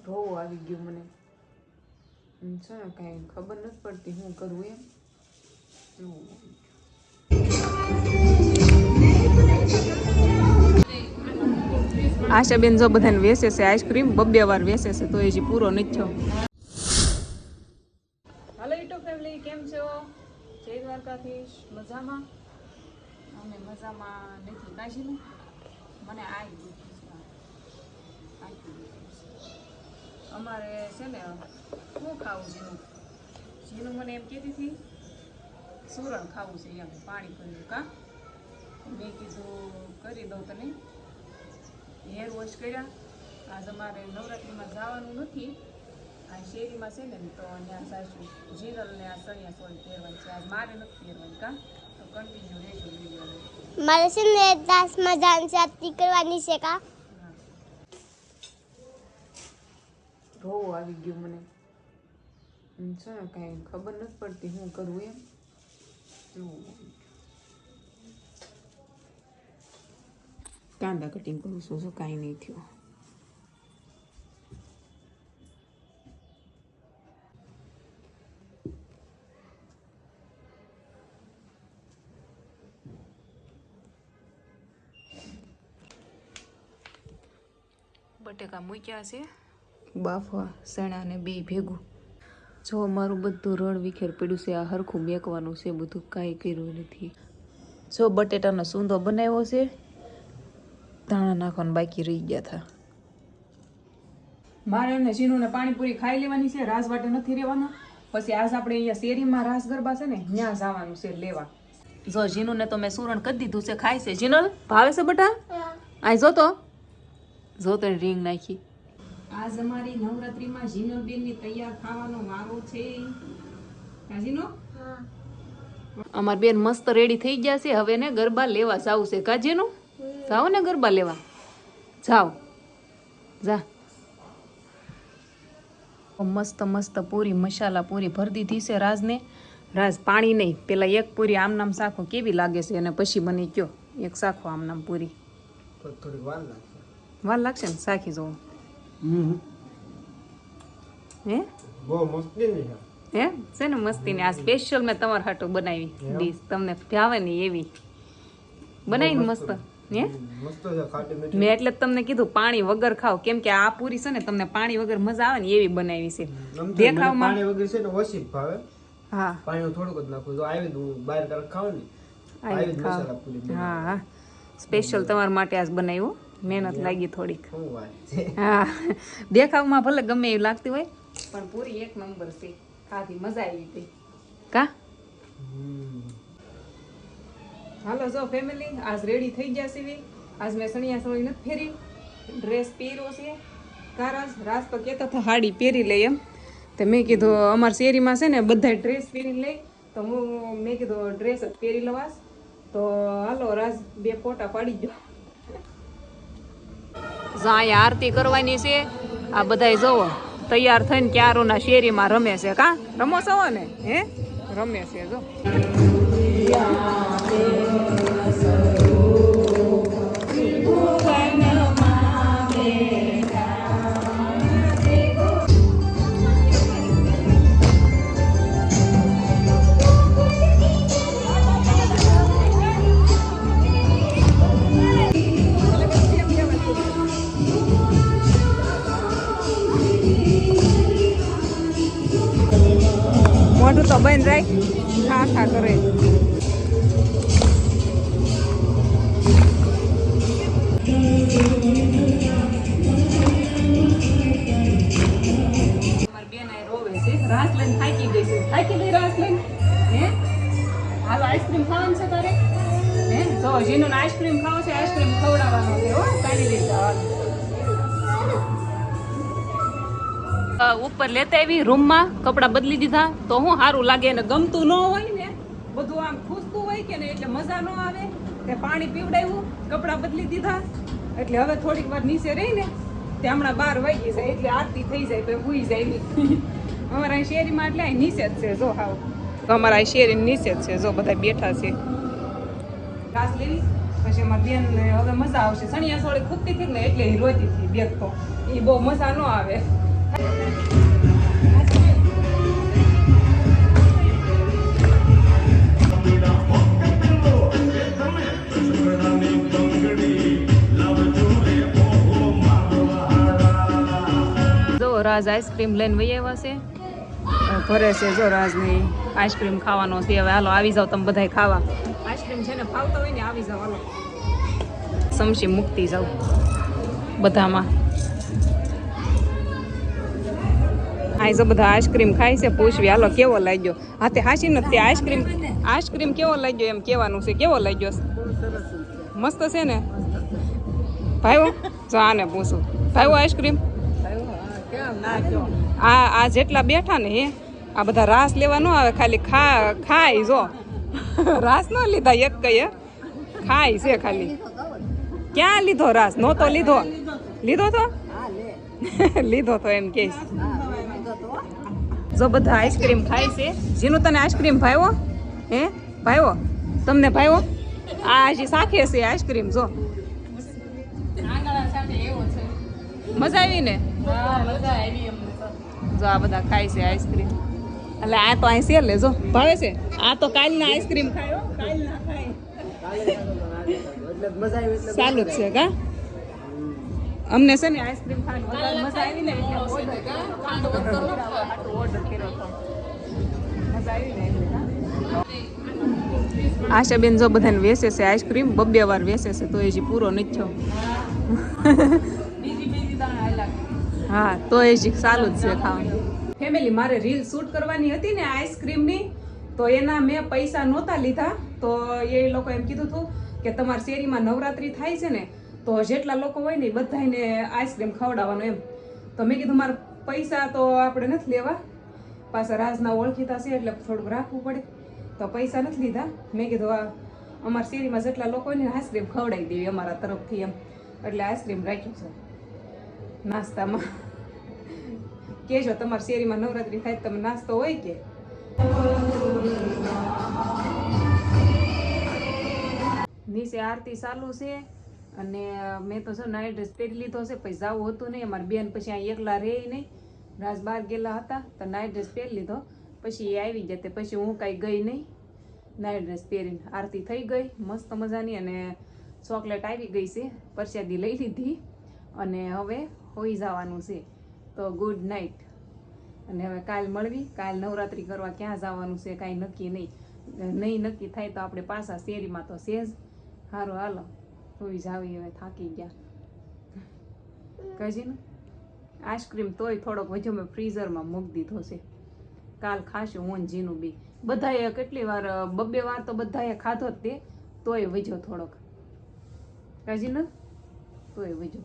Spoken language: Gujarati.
રોવું આવી ગયું મને છે ને કાંઈ ખબર નથી પડતી હું કરું એમ. આશાબેન જો બધાને વેચે છે આઈસ્ક્રીમ, બબ્બે વાર વેચે છે તો હજી પૂરો નથી થયો. હાલો યુટ્યુબ ફેમિલી, કેમ છો? જય દ્વારકાધીશ. મજામાં? અમે મજામાં નથી. કાશીનું મને આવી ગયું. અમારે છે ને શું ખાવું જીનું મને એમ કહેતી હતી સુરણ ખાવું છે એમ, પાણી કર્યું કા. મેં કીધું કરી દઉં તને. હેર વોશ કર્યા. આજ અમારે નવરાત્રિમાં જવાનું નથી, આ શેરીમાં છે ને તો ત્યાં સાસુ જીનલને આ સણિયા સોળી પહેરવાની છે. આજ મારે નથી પહેરવાની કા, તો કન્ટિન્યુ રહેજો વિડીયો. મારે છે ને દાસમાં જાનસાતી કરવાની છે કા. રોવું આવી ગયું મને છે ને કાંઈ ખબર નથી પડતી હું કરું એમ. કાંદા કટિંગ કરું છું, જો કાંઈ નહીં થયું. બટેકા મૂક્યા છે બાફવા, સણા ને બે ભેગું. જો મારું બધું રણ વિખેર પડ્યું છે. આ હરખું મેકવાનું છે બધું, કાંઈ કર્યું નથી. જો બટેટાનો સૂંદો બનાવ્યો છે, ધાણા નાખવાનું બાકી રહી ગયા હતા. મારે ને જીનુને પાણીપુરી ખાઈ લેવાની છે, રાજવાટે નથી રહેવાના. પછી આજ આપણે અહીંયા શેરીમાં રાસ ગરબા છે ને ત્યાં જવાનું છે લેવા. જો જીનુને તો મેં સુરણ કરી દીધું છે, ખાય છે. જીનલ ભાવે છે બટા? આ જો તો રીંગ નાખી. આજ અમારી નવરાત્રીમાં જીનલબેનની તૈયાર ખાવાનો વારો છે. કાજીનો અમાર બેન મસ્ત રેડી થઈ ગયા છે. હવે ને ગરબા લેવા જાવું છે. કાજીનું જાઓ ને ગરબા લેવા, જાઓ જા. મસ્ત મસ્ત પૂરી, મસાલા પૂરી ભરી દીધી છે રાજને. રાજ પાણી નહીં, પેલા એક પૂરી આમ નામ શાખો કેવી લાગે છે અને પછી બની કયો એક શાખો આમ નામ પૂરી. થોડી વાર લાગશે ને શાખી જોવું. હે બહુ મસ્તી ની હે છે ને મસ્તી ને. આ સ્પેશિયલ મેં તમારા હાટો બનાવી ડીશ, તમને ભાવે ને એવી બનાવીને મસ્ત. હે મસ્ત છે, ખાટી મીઠી. મેં એટલે તમને કીધું પાણી વગર ખાવ, કેમ કે આ પૂરી છે ને તમને પાણી વગર મજા આવે ને એવી બનાવી છે. દેખાવમાં પાણી વગર છે ને ઓછી ભાવે. હા પાણી થોડુંક જ નાખું. જો આવી દઉં બહાર તરફ ખાવ ને આવી જ મસાલા પૂરી. હા હા, સ્પેશિયલ તમારા માટે આજ બનાવ્યું. મહેનત લાગી થોડીક. શું વાત છે. હા, દેખાવમાં ભલે ગમે એવી લાગતી હોય પણ પૂરી એક નંબર છે. ખાધી મજા આવી ગઈ કા. હાલો જો ફેમિલી, આજ રેડી થઈ ગયા છે. આજ મેં સણિયા સોળી નથી ફેરી, ડ્રેસ પહેર્યો છે. રાજ તો કહેતા હતા હાડી પહેરી લઈ એમ, તો મેં કીધું અમારી શેરીમાં છે ને બધા ડ્રેસ પહેરી લઈ, તો મેં કીધું ડ્રેસ જ પહેરી લવાસ. તો હાલો રાજ બે ફોટા પાડી ગયો. અહીંયા આરતી કરવાની છે. આ બધા જોવો તૈયાર થઈને ક્યારોના શેરીમાં રમે છે. કા રમો છો ને? હે રમે છે જો. મોઢું તો બંધ રાખ, ખા ખા કરે. મારી બેન આ રોવે છે, રાસ લઈને થાકી ગઈ છે. થાકી ગઈ રાસ લઈને? હે હાલો આઈસ્ક્રીમ ખાવાનું છે તારે? હે જો જીનું આઈસ્ક્રીમ ખાવ છે, આઈસ્ક્રીમ ખવડાવવાનો છે હો, કાઢી લઈ જવાનું. ઉપર લેતા આવી રૂમમાં, કપડા બદલી દીધા તો હું સારું લાગે. ને ગમતું ન હોય ને બધું આમ ખુશતું હોય કે ને એટલે મજા ન આવે. તે પાણી પીવડાવ્યું, કપડા બદલી દીધા, એટલે હવે થોડીક વાર નીચે રહી ને તે હમણાં 12 વાગી જાય એટલે આરતી થઈ જાય તો ભૂઈ જાય નહીં. અમારા શેરીમાં એટલે નીચે જ છે જો. હાવ અમારા શેરી નીચે જ છે જો, બધા બેઠા છે. ઘાસ લેવી પછી અમારી બેન હવે મજા આવશે. સણિયા સોળી ખૂટતી હતી ને એટલે રોતી હતી બેગ તો એ બહુ મજા ન આવે. જો રાજ આઈસ્ક્રીમ લઈને વહી આવ્યા છે ઘરે છે. જો રાજની આઈસ્ક્રીમ ખાવાનો છે. હવે હાલો આવી જાવ તમે બધાય ખાવા. આઈસ્ક્રીમ છે ને ફાવતો હોય ને આવી જાવ હાલો. સમસી મૂકતી જાવ બધામાં. આ જો બધા આઈસ્ક્રીમ ખાય છે. પૂછવી હાલો કેવો લાગ્યો. હા તે હાસી નથી આઈસ્ક્રીમ કેવો લાગ્યો એમ કેવાનું છે. કેવો લાગ્યો? મસ્ત છે ને ભાઈઓ? જો આને પૂછું ભાઈઓ આઈસ્ક્રીમ આ જેટલા બેઠા ને આ બધા રાસ લેવા ન આવે, ખાલી ખાય જો રાસ ન લીધા એક કઈ ખાય છે ખાલી. ક્યાં લીધો રાસ? નહોતો લીધો તો લીધો તો એમ કે જો બધા આઈસ્ક્રીમ ખાય છે. જેનું તને આઈસ્ક્રીમ ભાઈઓ હે ભાઈઓ તમને ભાઈઓ આ હજી સાખે છે આઈસ્ક્રીમ. જો મજા આવી ને? જો આ બધા ખાય છે આઈસ્ક્રીમ. એટલે આ તો અહીં છે લેજો ભાવે છે. આ તો કાલના આઈસ્ક્રીમ ખાયો કાલના ખાય ચાલુ જ છે કા. અમને છે ને આઈસ્ક્રીમ ખાવાની મજા આવી ને ઓર્ડર કર્યો હતો. મજા આવી ને આશાબેન જો બધાને વેચે છે આઈસ્ક્રીમ. બબ્બે વાર વેચે છે તો હજી પૂરો નથી થયો. હા તો હજી ચાલુ જ છે ખાવાનું. ફેમિલી મારે રીલ શૂટ કરવાની હતી ને આઈસ્ક્રીમની, તો એના મેં પૈસા નહોતા લીધા. તો એ લોકો એમ કીધું હતું કે તમારી શેરીમાં નવરાત્રી થાય છે ને તો જેટલા લોકો હોય ને બધાને આઈસ્ક્રીમ ખવડાવવાનું એમ. તો મેં કીધું મારા પૈસા તો આપણે નથી લેવા, પાછા રાજના ઓળખીતા છે એટલે થોડુંક રાખવું પડે. તો પૈસા નથી લીધા. મેં કીધું આ અમારી શેરીમાં જેટલા લોકો હોય ને આઈસ્ક્રીમ ખવડાવી દેવી અમારા તરફથી એમ. એટલે આઈસ્ક્રીમ રાખ્યું છે નાસ્તામાં. કેજો તમારી શેરીમાં નવરાત્રી થાય તમે નાસ્તો હોય કે? નીચે આરતી ચાલુ છે અને મેં તો છે નાઇટ ડ્રેસ પહેરી લીધો છે. પછી જવું હતું નહીં અમારી બેન, પછી અહીં એકલા રહે નહીં. રાજ બહાર ગયેલા હતા તો નાઇટ ડ્રેસ પહેરી લીધો. પછી એ આવી જતે પછી હું કાંઈ ગઈ નહીં. નાઇટ ડ્રેસ પહેરીને આરતી થઈ ગઈ મસ્ત મજાની અને ચોકલેટ આવી ગઈ છે. પ્રસાદી લઈ લીધી અને હવે હોઈ જવાનું છે. તો ગુડ નાઇટ. અને હવે કાલ મળવી. કાલ નવરાત્રી કરવા ક્યાં જવાનું છે કાંઈ નક્કી નહીં નક્કી થાય તો આપણે પાછા શેરીમાં તો સેજ. સારું હાલો હોઈ જાવી. હવે થાકી ગયા કજી ને. આઈસ્ક્રીમ તોય થોડોક વધુ મેં ફ્રીઝરમાં મૂકી દીધો છે. કાલ ખાશું હું જીનું બી. બધાએ કેટલી વાર બબ્બે વાર તો બધાએ ખાધો જ તે, તોય વજ્યો થોડોક કજી ને તોય વજ્યો.